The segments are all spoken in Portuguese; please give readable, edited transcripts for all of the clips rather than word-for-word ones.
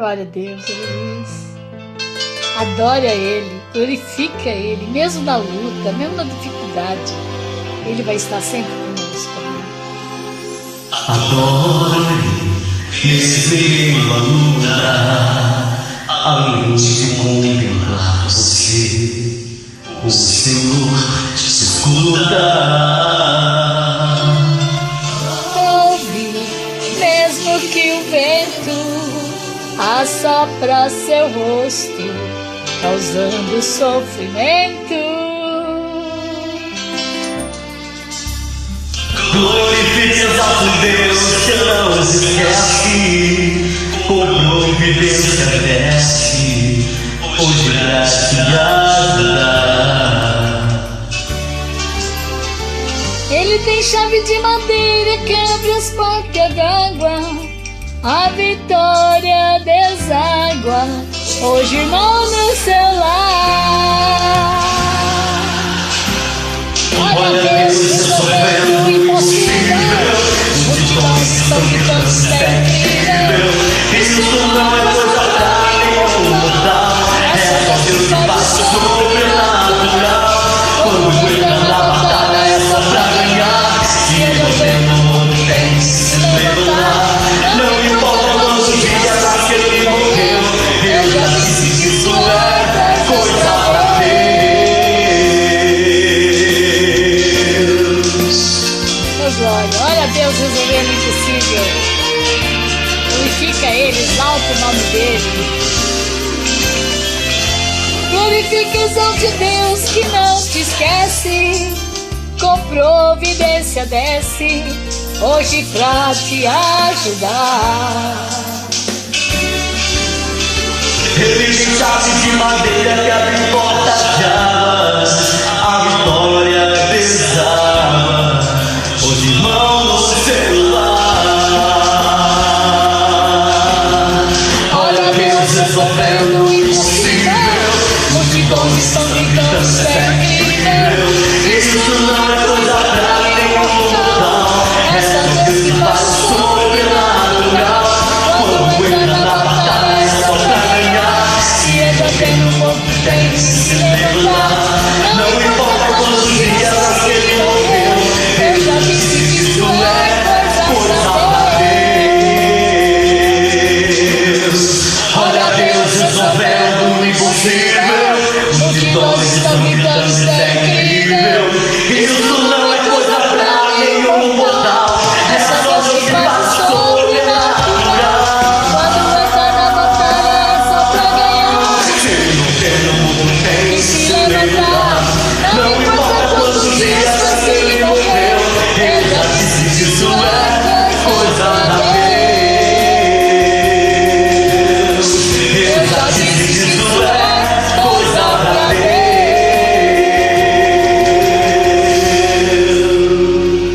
Glória a Deus, aleluia. Adore a Ele, glorifique a Ele, mesmo na luta, mesmo na dificuldade, Ele vai estar sempre conosco. Adore, mesmo em meio à luta, além de contemplar você, o Senhor te escuta. Ouve, mesmo que o vento assopra seu rosto, causando sofrimento. Glorifique e exalte Deus que não se esquece, com providência desce, hoje graciada. Ele tem chave de madeira que abre as portas d'água, a vitória deságua, hoje irmão no seu lar. Olha Deus resolvendo o impossível, multidões estão gritando incrível. Isso não é coisa pra nenhum mortal, é só Deus que faz sobrenatural. Quando entra na batalha é só pra ganhar, se resolvendo o mundo tem que se levantar. Não importa quantos dias aquele morreu, Deus já disse que isso é coisa pra Glória, olha Deus resolvendo o impossível. Glorifica Ele, exalta o nome dEle. Glorifica e exalte Deus que não te esquece, com providência desce, hoje pra te ajudar. Ele tem chave de madeira que abre portas de águas, a vitória desaba, hoje irmão no celular. Olha Deus resolvendo o impossível, multidões estão gritando isso é incrível. Isso não é coisa pra nenhum mortal, é só Deus que faz o sobrenatural. Quando entra na batalha é só pra ganhar, se resolvendo o mundo tem que se levantar. Não importa quantos dias aquele morreu, eu já disse que isso é coisa pra Deus. Olha Deus resolvendo o impossível, multidões estão gritando isso é incrível. Isso não é coisa pra nenhum mortal, é só Deus que faz o sobrenatural. Quando entra na batalha é só pra ganhar, Se no mundo tem que se levantar. Não importa quantos dias aquele morreu, ele já disse que isso é coisa da Deus. Ele já disse que isso é coisa da Deus.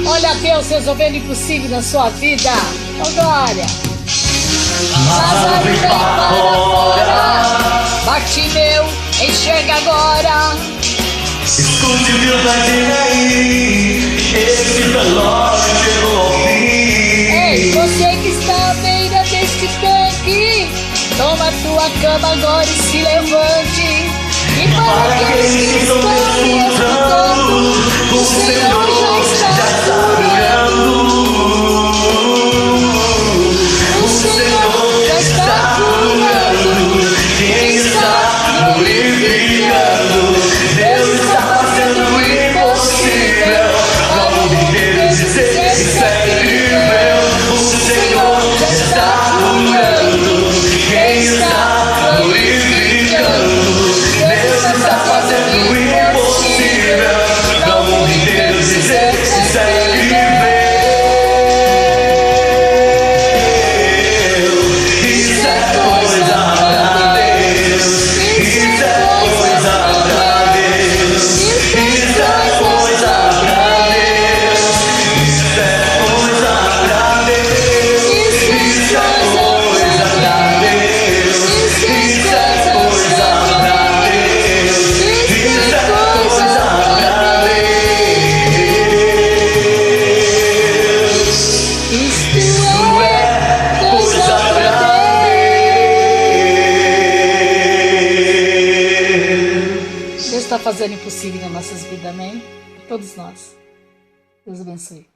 olha Deus resolvendo o impossível na sua vida. Oh, glória. Lázaro vem para fora, Bartimeu, enxerga agora. escute verdade aí, esse velório chegou ao fim. Ei, você que está à beira deste tanque, toma tua cama agora e se levante. E para aqueles que estão escutando, o Senhor já está olhando. O Senhor já está curando, quem está glorificando. Deus está fazendo o impossível, vamos inteiro dizer isso é incrível. O Senhor já está curando, quem está glorificando. Deus está fazendo o impossível, vamos inteiro dizer Deus está fazendo o impossível nas nossas vidas, amém? Todos nós. Deus abençoe.